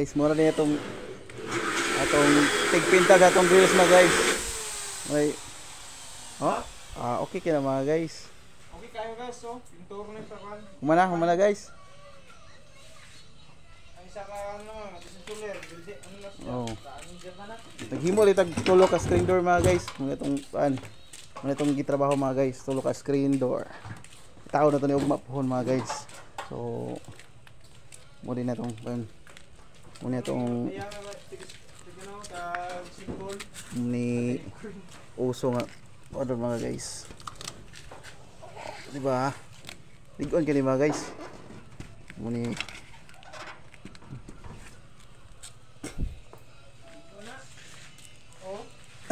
guys. Mura din itong tigpinta sa itong grills mga guys. Okay. Oh, okay kina mga guys. Okay kayo guys, so pintura ko na sa kan. Humana guys. Ang isa ka ano, suler, bildi ano na siya. Oh. Kaano diyan na. Naghimo rin tag tulo ka screen door mga guys. Muna itong gitrabaho mga guys. Tulo ka screen door. Tao na to ni ugma pohon mga guys. So muna na itong ni uso nga order mga guys. Diba? Ligon ka ni mga guys. Muni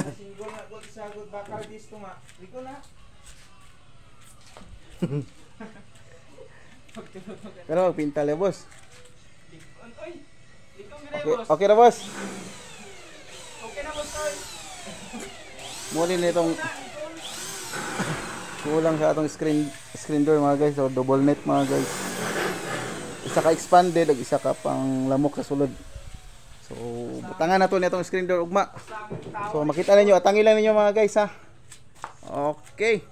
single na ko sa good bakal dito nga. Ligo na. Pero magpintal ya boss. Oy. Ligo mi Okay, boss. okay na boss. Okay na boss oy. Muli na itong kulang sa atong screen door mga guys. So double net mga guys. Isa ka expanded ug isa ka pang lamok sa sulod. So butangan na to nitong screen door ugma. So makita ninyo, atangin lang ninyo mga guys ha. Okay.